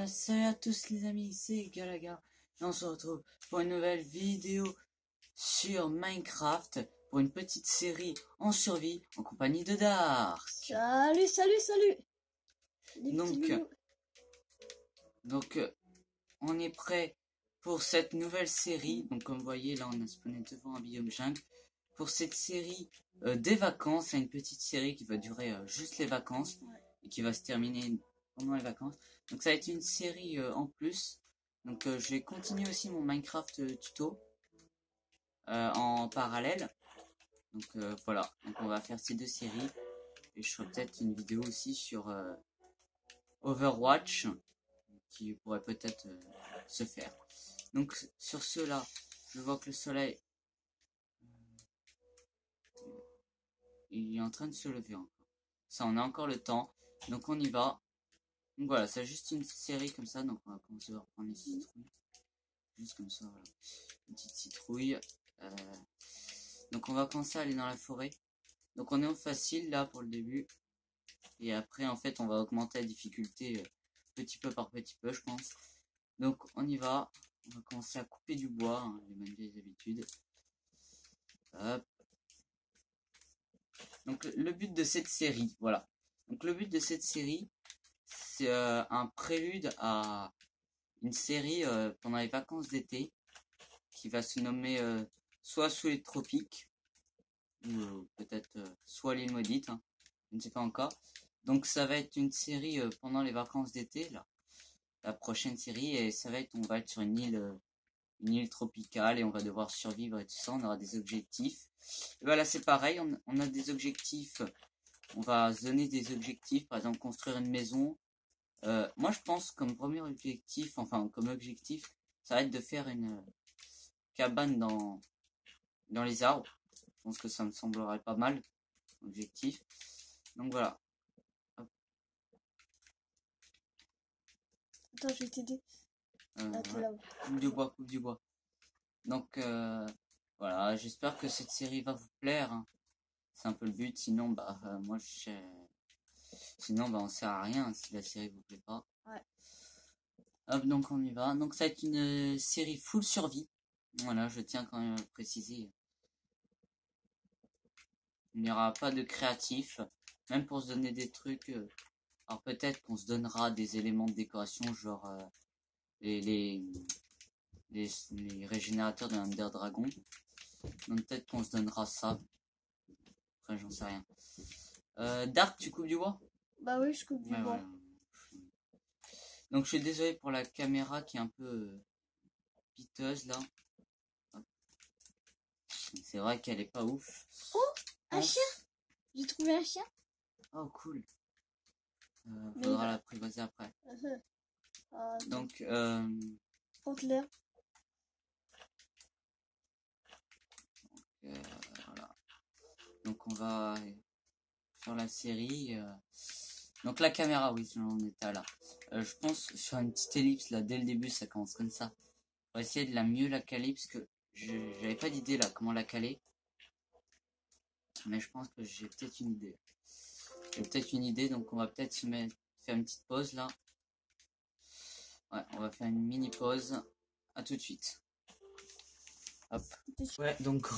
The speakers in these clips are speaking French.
Salut à tous les amis, c'est Galaga et on se retrouve pour une nouvelle vidéo sur Minecraft pour une petite série en survie en compagnie de Dark. Salut. Les petits loulous. Donc on est prêt pour cette nouvelle série. Donc comme vous voyez là on a spawné devant un biome jungle. Pour cette série des vacances, c'est une petite série qui va durer juste les vacances et qui va se terminer pendant les vacances. Donc ça va être une série en plus. Donc je vais continuer aussi mon Minecraft tuto en parallèle. Donc voilà, donc on va faire ces deux séries. Et je ferai peut-être une vidéo aussi sur Overwatch qui pourrait peut-être se faire. Donc sur cela, je vois que le soleil il est en train de se lever encore. Ça, on a encore le temps. Donc on y va. Donc voilà, c'est juste une série comme ça. Donc on va commencer par prendre les citrouilles. Juste comme ça, voilà. Une petite citrouille. Donc on va commencer à aller dans la forêt. Donc on est au facile là pour le début. Et après en fait on va augmenter la difficulté petit peu par petit peu je pense. Donc on y va. On va commencer à couper du bois, hein, les mêmes vieilles habitudes. Hop. Donc le but de cette série, voilà. Donc le but de cette série, c'est un prélude à une série pendant les vacances d'été qui va se nommer soit Sous les tropiques ou peut-être soit l'île maudite, hein, je ne sais pas encore. Donc ça va être une série pendant les vacances d'été là, la prochaine série, et ça va être, on va être sur une île tropicale et on va devoir survivre et tout ça. On aura des objectifs. Et voilà, c'est pareil, on a des objectifs. On va se donner des objectifs, par exemple construire une maison. Moi je pense comme premier objectif, enfin comme objectif, ça va être de faire une cabane dans les arbres. Je pense que ça me semblerait pas mal, objectif. Donc voilà. Hop. Attends, je vais t'aider. Voilà. Coupe du bois. Donc voilà, j'espère que cette série va vous plaire, hein. C'est un peu le but, sinon bah moi sinon bah on sert à rien si la série vous plaît pas. Ouais. Hop, donc on y va. Donc ça va être une série full survie. Voilà, je tiens quand même à le préciser. Il n'y aura pas de créatif, même pour se donner des trucs. Alors peut-être qu'on se donnera des éléments de décoration, genre les régénérateurs de Ender Dragon. Donc peut-être qu'on se donnera ça. Après j'en sais rien. Dark, tu coupes du bois? Bah oui, je coupe du bois. Ouais. Donc je suis désolé pour la caméra qui est un peu piteuse là. C'est vrai qu'elle est pas ouf. Oh, un chien. J'ai trouvé un chien. Oh cool. Faudra l'apprivoiser après. Donc Contre-l'air. voilà. Donc on va faire la série. Donc la caméra, oui, on était là. Je pense sur une petite ellipse là, dès le début, ça commence comme ça. On va essayer de mieux la caler parce que j'avais pas d'idée là comment la caler. Mais je pense que j'ai peut-être une idée. Donc on va peut-être faire une petite pause là. Ouais, on va faire une mini pause. À tout de suite. Hop. Ouais, donc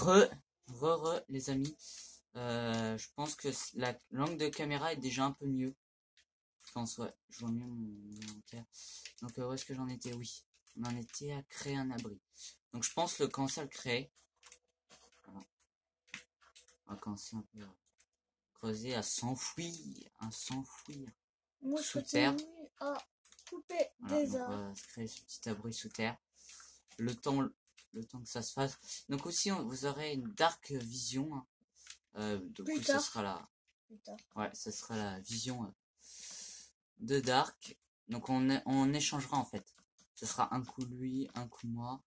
les amis. Je pense que l'angle de caméra est déjà un peu mieux. Je pense, ouais, je vois mieux mon inventaire. Donc où est-ce que j'en étais? Oui, on en était à créer un abri. Donc je pense commencer à le créer. Voilà. On va commencer un peu à creuser, à s'enfouir, sous terre. À couper Voilà, des donc arbres. on va se créer ce petit abri sous terre. Le temps que ça se fasse. Donc aussi, vous aurez une dark vision. Hein. Donc ce sera ouais, ce sera la vision de Dark. Donc on échangera en fait. Ce sera un coup lui, un coup moi.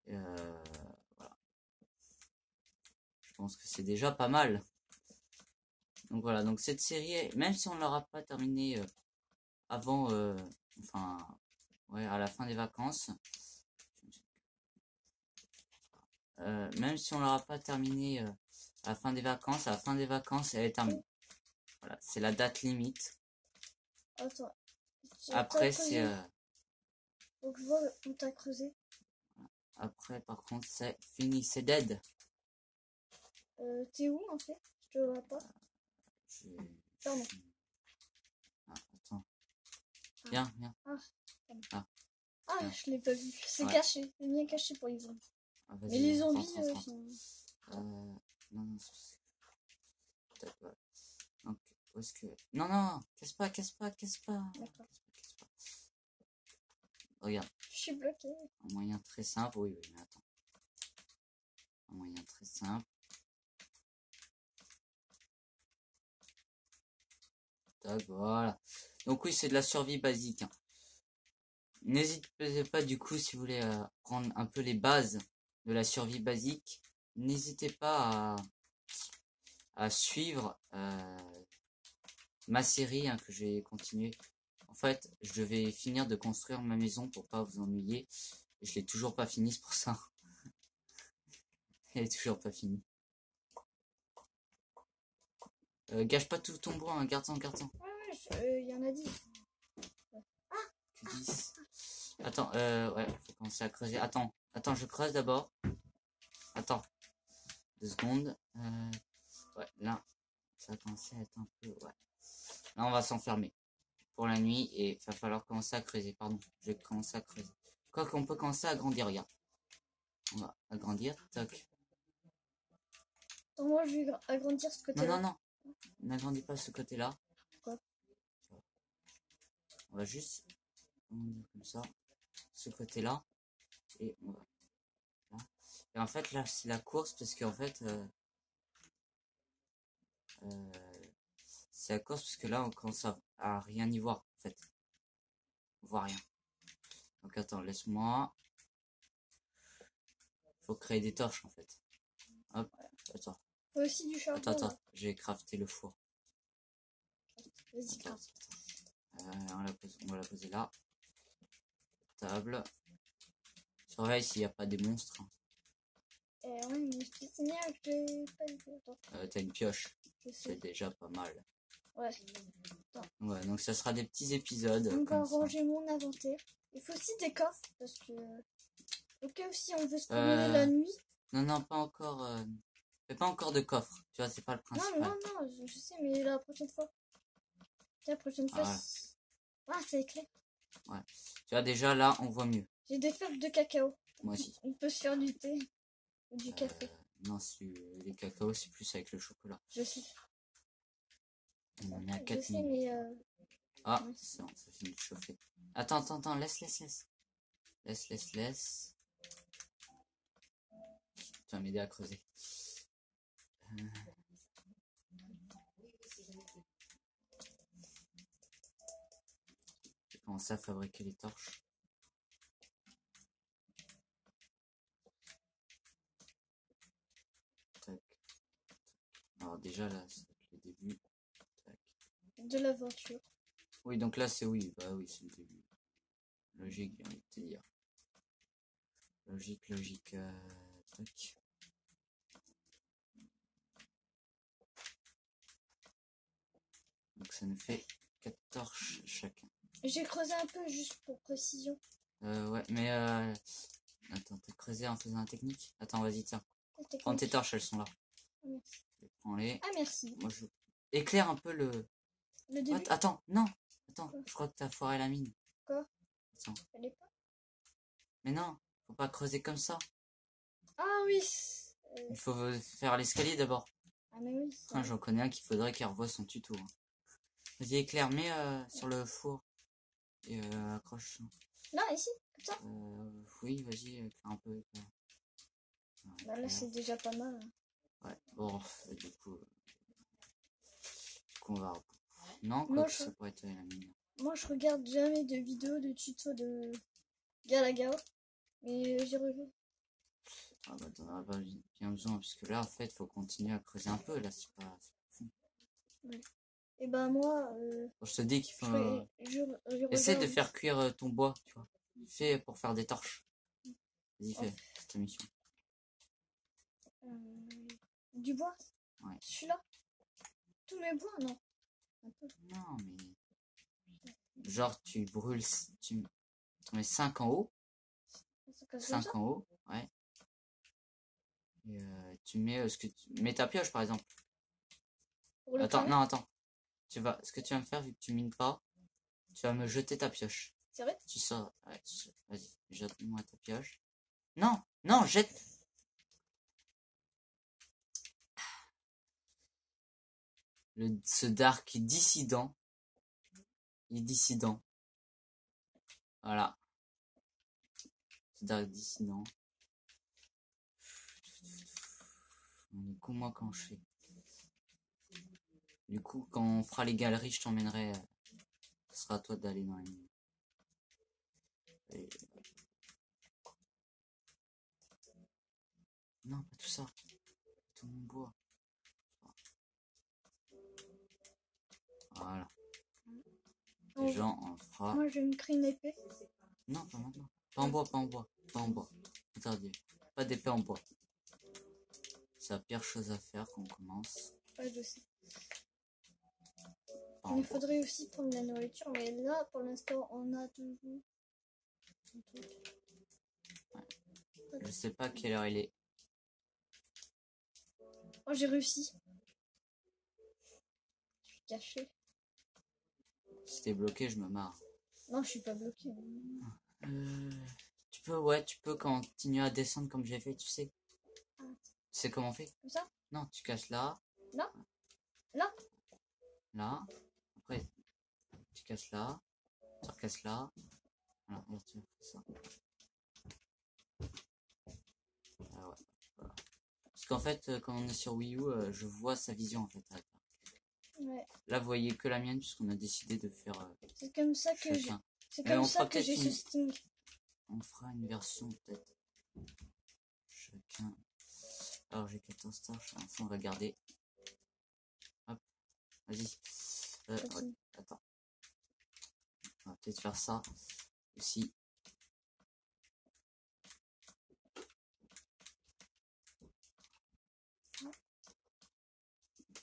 Voilà. Je pense que c'est déjà pas mal. Donc voilà, donc cette série, même si on ne l'aura pas terminée avant, enfin, ouais, à la fin des vacances. Même si on l'aura pas terminée à la fin des vacances, elle est terminée. Voilà, c'est la date limite. Attends, Après, c'est... Donc je vois où t'as creusé. Après, par contre, c'est fini, c'est dead. T'es où en fait? Je te vois pas. Je... Pardon. Ah, attends. Viens, viens. Ah, je l'ai pas vu. C'est Ouais. caché. C'est bien caché pour les zombies. Ah, Mais vas-y, les zombies rentre. sont... Non, non, peut-être pas. Donc, où est-ce que... Non, non, casse pas. D'accord. Casse pas. Regarde, Je suis bloqué. un moyen très simple. Oui, mais attends. Un moyen très simple. Tac, voilà. Donc oui, c'est de la survie basique. Hein. N'hésitez pas du coup si vous voulez prendre un peu les bases de la survie basique. N'hésitez pas à suivre ma série hein, que je vais continuer. En fait, je devais finir de construire ma maison pour pas vous ennuyer. Et je l'ai toujours pas fini, c'est pour ça. Elle est toujours pas finie. Gâche pas tout ton bois, hein, garde-en. Ouais, il y en a 10. Que 10. Attends, ouais, faut commencer à creuser. Attends, je creuse d'abord. Attends, 2 secondes. Ouais, là, ça va commencer à être un peu... Ouais. Là, on va s'enfermer pour la nuit et il va falloir commencer à creuser. Pardon, je vais commencer à creuser. Quoi qu'on peut commencer à agrandir, regarde. On va agrandir, toc. Attends, moi je vais agrandir ce côté-là. Non. N'agrandis pas ce côté-là. Quoi? On va juste agrandir comme ça. Ce côté-là. Et on va... Là. Et en fait, là, c'est la course parce qu'en fait... c'est la course parce que là, on commence à rien y voir, en fait. On voit rien. Donc attends, laisse-moi. Faut créer des torches, en fait. Hop, attends. Faut aussi du charbon. Attends, j'ai crafté le four. Vas-y, Attends, craft. on va la poser là. Table. Surveille s'il n'y a pas des monstres. Ouais, mais je te signale que j'ai pas eu le temps. T'as une pioche. Je C'est sais. déjà pas mal. Ouais. Ouais, donc ça sera des petits épisodes. On va comme ça. ranger mon inventaire. Il faut aussi des coffres parce que au cas où si on veut se promener la nuit. Non, pas encore. Fais pas encore de coffre. Tu vois, c'est pas le principal. Non, je sais, mais la prochaine fois. La prochaine fois. C'est clair. Ouais. Tu vois, déjà là, on voit mieux. J'ai des fèves de cacao. Moi aussi. On peut se faire du thé ou du café. Non, les cacao, c'est plus avec le chocolat. Je sais. On est à Je 4 sais, minutes. mais Ah, c'est bon, ça finit de chauffer. Attends, laisse. Laisse. Tu vas m'aider à creuser. Je vais commencer à fabriquer les torches. Tac. Alors déjà là, c'est le début. Tac. de l'aventure. Oui, donc là c'est oui, bah oui, c'est le début. Logique, j'ai envie de te dire. Logique. Tac. Donc ça nous fait 4 torches chacun. J'ai creusé un peu juste pour précision. Ouais, mais attends, t'as creusé en faisant la technique? Attends, vas-y, tiens. Prends Technique. tes torches, elles sont là. Merci. Prends-les. Ah, merci. Moi, je éclaire un peu le... Le début. Attends, non. Attends, Quoi? je crois que t'as foiré la mine. Quoi? Attends. Elle est pas. Mais non, faut pas creuser comme ça. Ah oui. Il faut faire l'escalier d'abord. Ah mais oui. Ah, j'en connais un qu'il faudrait qu'il revoie son tuto. Hein. Vas-y, éclaire, mets sur le four. Et accroche. Là, ici, comme ça. Oui, vas-y, éclaire un peu. Éclaire. Bah, là, c'est déjà pas mal. Hein. Ouais, bon, du coup on va... Non, Moi, quoi que ça pourrait être la mine. Moi, je regarde jamais de vidéos de tutos de Galagao. Mais j'ai revu. Ah bah t'en as pas bien besoin, parce que là, en fait, faut continuer à creuser un peu, là, c'est pas fond. Ouais. Et ben moi... Bon, je te dis qu'il faut... Essaie de faire cuire ton bois, tu vois. Fais pour faire des torches. Vas-y, fais cette mission. Du bois? Ouais. Celui-là? Tous mes bois? Non. Un peu. Non, mais... genre tu brûles, tu mets 5 en haut, Ça casse comme 5 ça. en haut, ouais. Et tu mets mets ta pioche par exemple. Pour le Attends, cramer. non, attends. Ce que tu vas me faire, vu que tu mines pas, tu vas me jeter ta pioche. C'est vrai? Tu sors, ouais, vas-y, jette-moi ta pioche. Non, non, jette. Ce Dark dissident. Il est dissident. Voilà. Ce Dark dissident. Du coup, moi, quand je fais. Du coup, quand on fera les galeries, je t'emmènerai. Ce sera à toi d'aller dans les mines. Et- Non, pas tout ça. Tout mon bois. Voilà. Oh, Déjà, on fera. moi, je vais me créer une épée. Non, pas maintenant. Pas en bois, pas en bois. Pas en bois. Interdit. Pas d'épée en bois. C'est la pire chose à faire quand on commence. Ouais, je sais. Pas en Il bois. faudrait aussi prendre de la nourriture, mais là, pour l'instant, on a toujours un truc. Je sais pas quelle heure il est. Oh, j'ai réussi. Je suis caché. Si t'es bloqué, je me marre. Non, je suis pas bloqué. Tu peux continuer à descendre comme j'ai fait, tu sais. Ah, Tu sais comment on fait? comme ça? Non, tu casses là. Là? Là? Là. Après, tu casses là. Tu recasses là. Voilà, regarde, tu fais ça. Ah ouais, voilà. Parce qu'en fait, quand on est sur Wii U, je vois sa vision en fait. Ouais. Là, vous voyez que la mienne, puisqu'on a décidé de faire C'est comme ça que j'ai. chacun. C'est Mais comme on ça fera que peut-être j'ai ce Sting. On fera une version peut-être. Chacun. Alors j'ai 14 stars, on va garder. Hop, vas-y. Ouais, Continue. attends. On va peut-être faire ça aussi.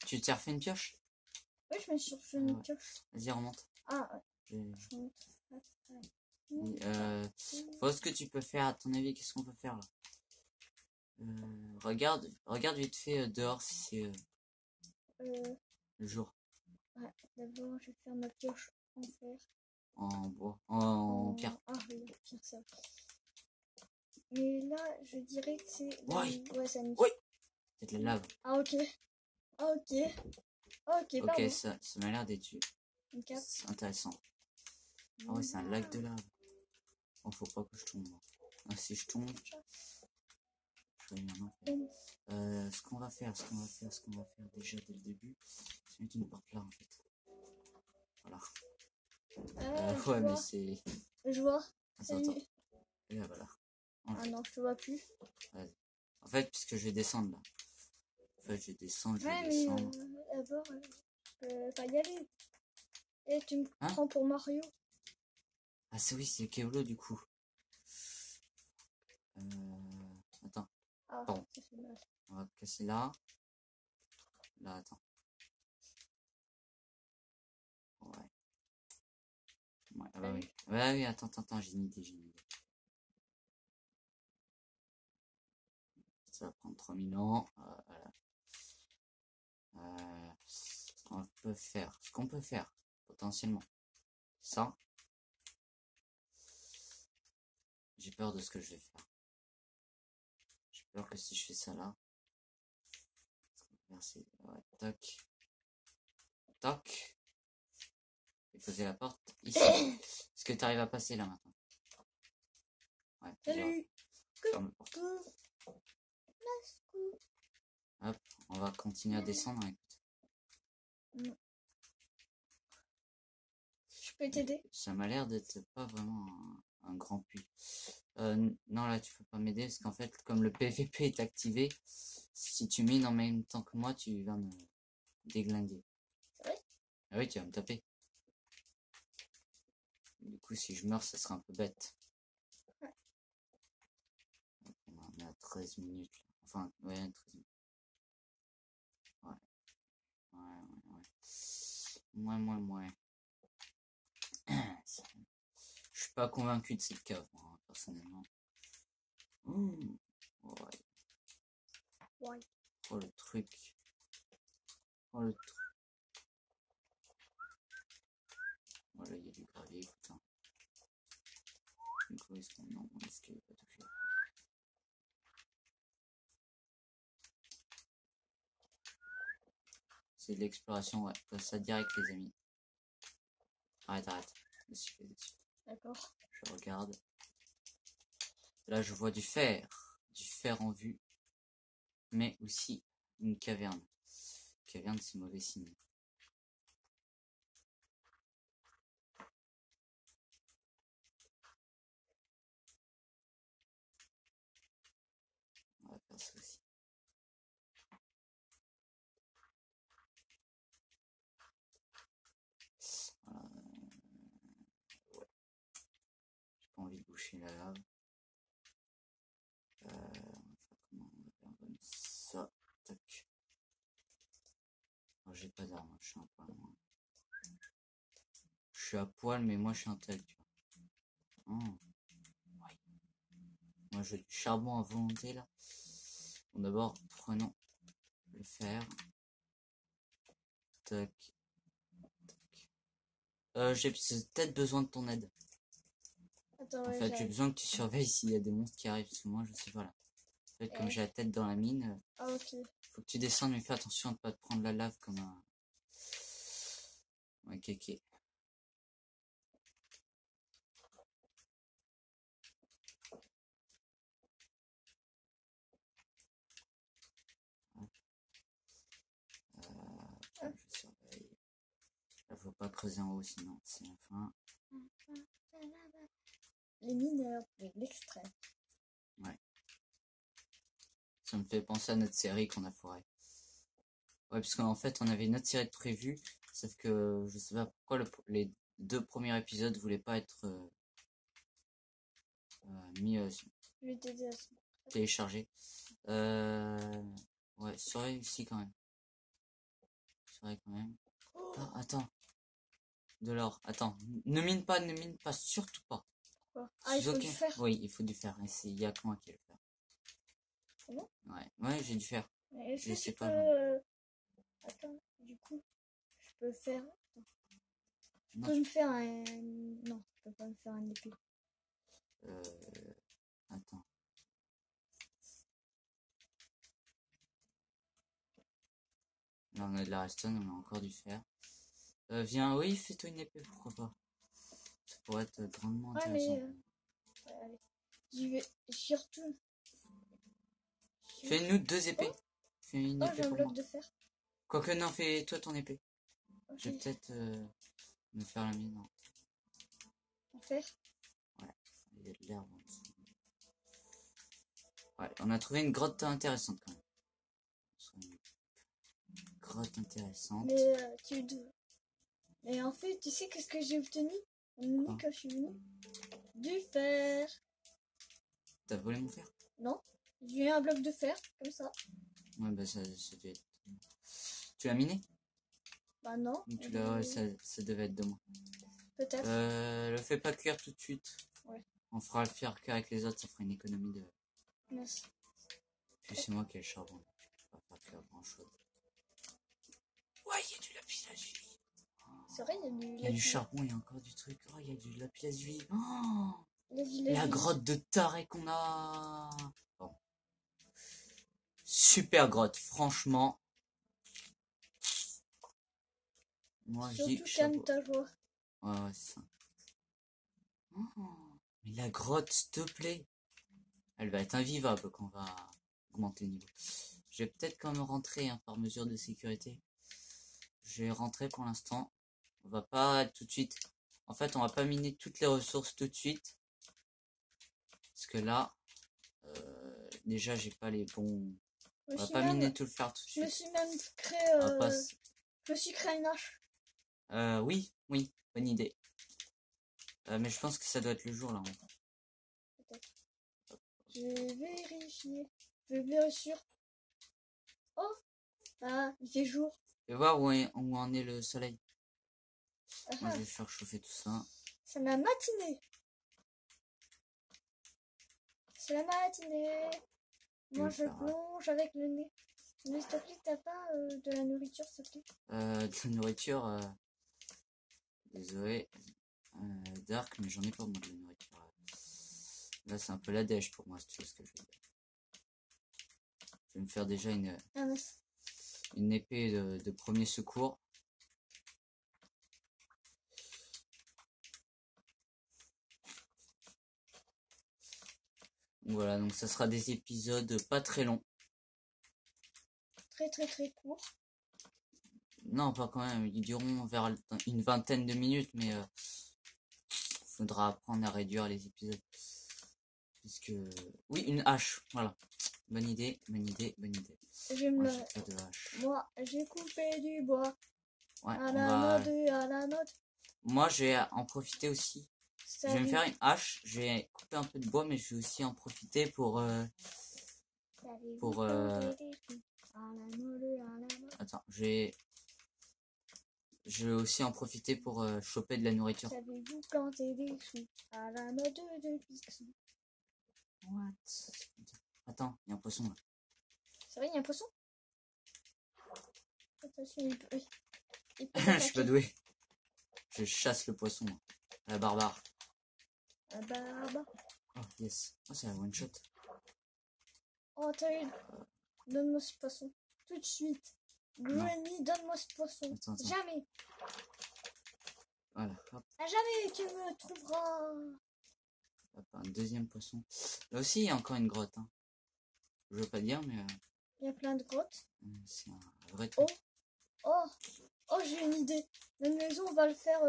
Tu t'es refait une pioche? Oui, je me suis refait une ouais. pioche. Vas-y, remonte. Ah, ouais. Je- Je remonte. Faut ce que tu peux faire, à ton avis, qu'est-ce qu'on peut faire là? Regarde vite fait dehors si c'est le jour. Ouais, d'abord, je vais faire ma pioche en fer. En bois, en pierre. Ah oui, pierre ça. Mais là, je dirais que c'est. Ouais. Ouais, ça nique. Oui. C'est de la lave. Ah, ok. Ah, ok. Ah, ok, Ok, pardon. ça m'a l'air d'être C'est intéressant. Ah ouais, c'est un lac de lave. Oh, faut pas que je tombe. Ah, si je tombe, je vais maintenant faire. Ce qu'on va faire déjà dès le début, c'est mettre une porte là en fait. Voilà. Ouais, mais c'est. Je vois. Attends. Et là, voilà. Ah non, je te vois plus. Ouais. En fait, puisque je vais descendre là. En fait, je vais descendre. D'abord, je peux pas y aller. Et tu me Hein? prends pour Mario. Ah, c'est oui, c'est Keolo du coup. Attends. Ah, Bon. ça fait mal. On va casser là. Là, attends. Ouais. Ouais, ah bah oui. Ouais, oui, attends, j'ai une idée. Ça va prendre 3000 ans. Voilà. Ce qu'on peut faire, potentiellement. Ça. J'ai peur de ce que je vais faire. J'ai peur que si je fais ça là. Merci. Ouais, toc. Toc. Et poser la porte ici. Est-ce que tu arrives à passer là maintenant? Ouais. Salut. Ferme la porte. Hop, on va continuer à descendre. Écoute. Je peux t'aider? Ça m'a l'air d'être pas vraiment un grand puits. Non, là, tu peux pas m'aider parce qu'en fait, comme le PVP est activé, si tu mines en même temps que moi, tu vas me déglinguer. C'est vrai? Ah oui, tu vas me taper. Du coup, si je meurs, ça sera un peu bête. Ouais. On est à 13 minutes. Là. Enfin, ouais, 13 minutes. Ouais. Ouais. Je suis pas convaincu de cette cave, moi, personnellement. Ouais. Ouais. Oh le truc. Oh le truc. Voilà, il y a du gravier, putain. Non, est-ce qu'il n'est pas touché? C'est de l'exploration, ouais. Comme ça direct, les amis. Arrête. Dessus. D'accord. Je regarde. Là, je vois du fer. Du fer en vue. Mais aussi une caverne. Caverne, c'est mauvais signe. On va faire ça aussi. Voilà. Ouais. J'ai pas envie de boucher la lave. On va faire comment? On va faire comme ça. Tac. J'ai pas d'arme, je suis un poil moins. Je suis à poil, mais moi je suis intellectuel. Oh. Ouais. Moi j'ai du charbon à volonté là. Bon, d'abord, prenons le fer. Tac. J'ai peut-être besoin de ton aide. Attends, En ouais, fait, j'ai j'arrive. besoin que tu surveilles s'il y a des monstres qui arrivent, parce que moi je sais pas là. En fait, comme j'ai la tête dans la mine, Ah, ok. faut que tu descendes, mais fais attention à ne pas te prendre la lave comme un. Ouais, kéké. Je surveille. Là, faut pas creuser en haut, sinon c'est la fin. Les mineurs de l'extrême. Ouais. Ça me fait penser à notre série qu'on a foirée. Ouais, parce qu'en fait, on avait une autre série de prévue, sauf que je sais pas pourquoi les 2 premiers épisodes voulaient pas être mis Je vais t'aider à ça. téléchargés. Ouais, surveille ici quand même. Surveille quand même. Ah, attends. De l'or. Attends. Ne mine pas, surtout pas. Quoi? Ah, il faut du fer. Oui, il faut du fer. Il y a que moi qui ai le fer. C'est bon? Ouais, j'ai du fer. Est-ce Je que sais tu pas. peux... Attends, du coup, je peux faire... Tu Non. peux me faire un... Non, tu peux pas me faire un épée. Attends. Là, on a de la redstone, on a encore du fer. Viens, oui, fais-toi une épée, pourquoi pas. Ça pourrait être grandement Ouais, intéressant. mais... ouais, allez. J'y vais. Surtout... Fais-nous 2 épées. Fais une Oh, épée j'ai un pour bloc moi. de fer. Quoique, non, fais-toi ton épée. Ok. Je vais peut-être me faire la mienne. Non. En fer. Ouais, il y a de l'herbe en dessous. Ouais, on a trouvé une grotte intéressante quand même. Une grotte intéressante. Mais Mais en fait, tu sais qu'est-ce que j'ai obtenu quand je suis venue? Du fer. T'as volé mon fer? Non. J'ai eu un bloc de fer, comme ça. Ouais, bah ça devait être... Tu l'as miné? Bah non. Ouais, ça devait être de moi. Peut-être. Le fais pas cuire tout de suite. Ouais. On fera le faire cuire avec les autres, ça fera une économie de... Merci. Puis c'est moi qui ai le charbon. Je peux pas faire cuire grand chose. Ouais, il y a du lapis lazuli. C'est vrai, Il y a du charbon, il y a encore du truc. Oh, il y a du lapis lazuli. Oh, la la grotte de taré qu'on a. Bon. Super grotte, franchement. Moi, je dis Surtout calme chapeau. ta joie. Ouais, c'est ça. Oh, mais la grotte, s'il te plaît. Elle va être invivable quand on va augmenter le niveau. Je vais peut-être quand même rentrer par mesure de sécurité. Je vais rentrer pour l'instant. On va pas tout de suite. En fait, on va pas miner toutes les ressources tout de suite. Parce que là, déjà, j'ai pas les bons. On va pas miner tout le fer tout de suite. Je me suis même créé. Je me suis créé une hache. Oui, bonne idée. Mais je pense que ça doit être le jour là. Peut-être. Je vais vérifier. Je vais vérifier. Oh! Ah, il fait jour. Je vais voir où en est le soleil. Ah, Moi, je vais faire chauffer tout ça. C'est la matinée. C'est la matinée. Moi, je plonge avec le nez. Mais s'il te plaît, t'as pas de la nourriture, s'il te plaît? De la nourriture, désolé, Dark, mais j'en ai pas moi de la nourriture. Là, c'est un peu la dèche pour moi, si tu vois ce que je veux dire. Je vais me faire déjà une épée de premier secours. Voilà, donc ça sera des épisodes pas très longs. Très court. Non, pas quand même. Ils dureront vers une vingtaine de minutes, mais faudra apprendre à réduire les épisodes. Puisque... Oui, une hache, voilà. Bonne idée. Moi, j'ai pas de hache. Moi, j'ai coupé du bois. Ouais, à la note. Moi, je vais en profiter aussi. Je vais me faire une hache. Je vais couper un peu de bois, mais je vais aussi en profiter pour... Attends, je vais aussi en profiter pour choper de la nourriture. Savez-vous compter des sous à la mode de Picsou? What? Attends, il y a un poisson là. C'est vrai, il y a un poisson? Attention, il peut Je suis pas doué. Je chasse le poisson. La barbare. La barbare. Oh, yes. Oh, c'est la one shot. Oh, t'as eu... Donne-moi ce poisson. Tout de suite. Granny, donne-moi ce poisson. Attends. Jamais. Voilà. Hop. À jamais tu me trouveras. Hop, un deuxième poisson. Là aussi, il y a encore une grotte. Hein. Je veux pas dire, mais... Il y a plein de grottes. C'est un vrai truc. Oh, j'ai une idée. La maison, on va le faire...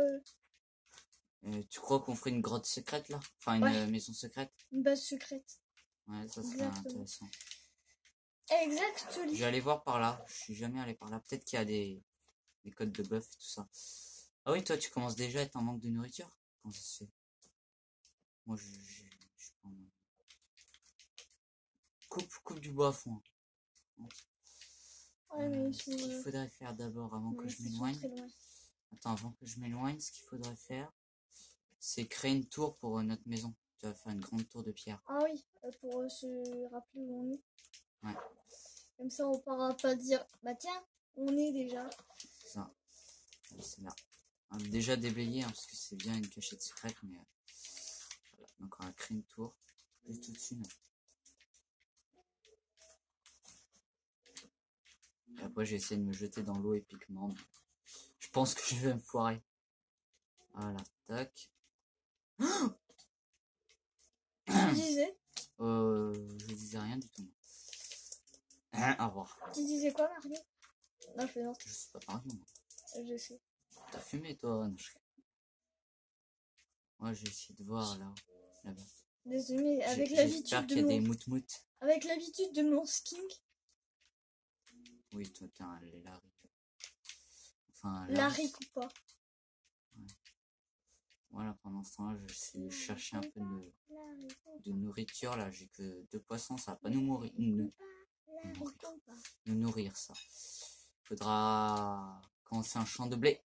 Tu crois qu'on ferait une grotte secrète, là? Enfin, une maison secrète? Une base secrète. Ouais, ça serait intéressant. Exactement. Je vais aller voir par là. Je suis jamais allé par là. Peut-être qu'il y a des codes de buff et tout ça. Ah oui, toi, tu commences déjà à être en manque de nourriture? Comment ça se fait? Moi, je prends... Coupe du bois à fond. Ouais, mais ce qu'il faudrait faire d'abord, avant que je m'éloigne... Attends, avant que je m'éloigne, ce qu'il faudrait faire, c'est créer une tour pour notre maison. Tu vas faire une grande tour de pierre. Ah oui, pour se rappeler où on est. Ouais. Comme ça, on pourra pas dire, bah tiens, on est déjà. C'est ça. C'est là. On a déjà déblayé, hein, parce que c'est bien une cachette secrète, mais... Voilà. Donc on va créer une tour. Juste au-dessus, là. Et après, j'ai essayé de me jeter dans l'eau épiquement. Je pense que je vais me foirer. Voilà, tac. Tu disais Je disais rien du tout. Au revoir. Tu disais quoi, Mario? Non, je plaisante. Je sais pas Mario. Je sais. T'as fumé, toi? Non, moi, j'ai essayé de voir là-bas. Désolé, avec l'habitude de qu'il y a des mout-mout. Avec l'habitude de mon skin. Oui, toi, t'es un Larry. Enfin, Larry ou pas. Ouais. Voilà, pendant ce temps-là, j'essaie de chercher un peu de nourriture. Là, j'ai que 2 poissons, ça va pas nous nourrir, ça. Faudra commencer un champ de blé.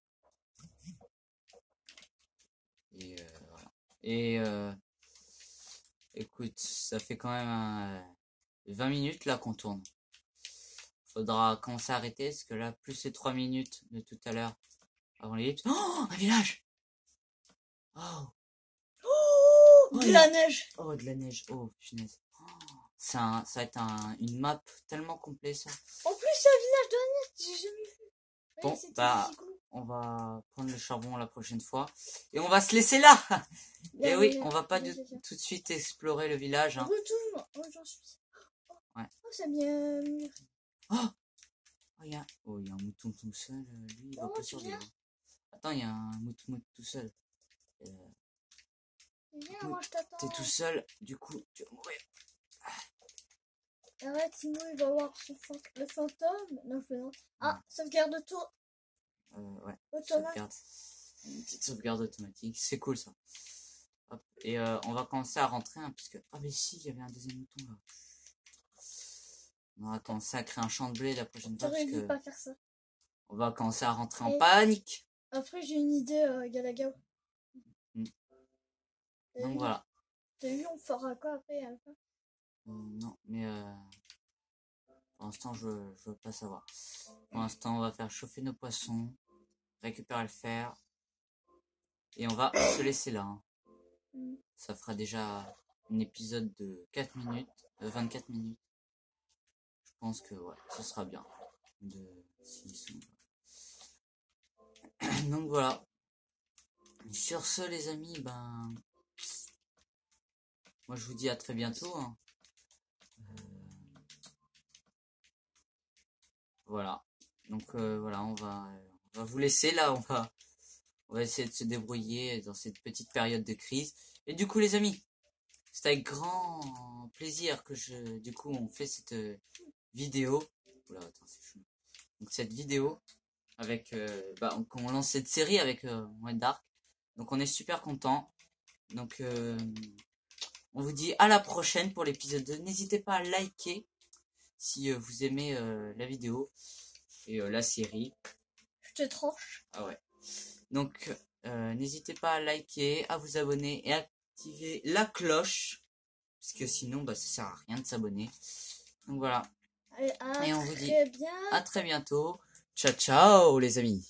Et voilà. Et écoute, ça fait quand même 20 minutes là qu'on tourne. Faudra commencer à arrêter, parce que là, plus c'est 3 minutes de tout à l'heure avant l'ellipse. Oh, un village! Oh! De la neige! Oh, de la neige. Oh, punaise. Oh, ça va être une map tellement complète, ça. En plus, c'est un village de la neige, j'ai jamais vu. Bon, bah, on va prendre le charbon la prochaine fois. Et on va se laisser là! Et oui, on va pas tout de suite explorer le village. Hein. Retourne! Oh, j'en suis. Ouais. Oh, c'est bien mûr. Oh! Il y a un mouton tout seul. Lui, il va pas survivre. Attends, il y a un mouton tout seul. Viens, moi je t'attends. T'es tout seul, du coup, tu vas mourir. Arrête, sinon il va voir le fantôme. Non, je fais non. Ah, sauvegarde-toi. Ouais. Automatique. Une petite sauvegarde automatique. C'est cool ça. Hop. Et on va commencer à rentrer, hein, puisque... Ah mais si, il y avait un deuxième mouton là. On va commencer à créer un champ de blé la prochaine fois. T'aurais dû pas faire ça. On va commencer à rentrer en panique. Après, j'ai une idée, Galagao. Donc voilà. T'as vu, on fera quoi après à la fin? Non, mais pour l'instant, je veux pas savoir. Pour l'instant, on va faire chauffer nos poissons, récupérer le fer, et on va se laisser là. Hein. Ça fera déjà un épisode de 4 minutes, 24 minutes. Je pense que ouais, ce sera bien. Donc voilà. Sur ce, les amis, ben, moi je vous dis à très bientôt. Hein. Voilà. Donc voilà, on va vous laisser là. On va essayer de se débrouiller dans cette petite période de crise. Et du coup, les amis, c'est avec grand plaisir que du coup, on fait cette vidéo. Oula, attends, c'est chou. Donc cette vidéo avec, on lance cette série avec White Dark. Donc on est super content. Donc on vous dit à la prochaine pour l'épisode 2. N'hésitez pas à liker si vous aimez la vidéo et la série. Je te tranche. Ah ouais. Donc n'hésitez pas à liker, à vous abonner et à activer la cloche. Parce que sinon ça sert à rien de s'abonner. Donc voilà. Allez, et on vous dit bien. à très bientôt. Ciao ciao les amis.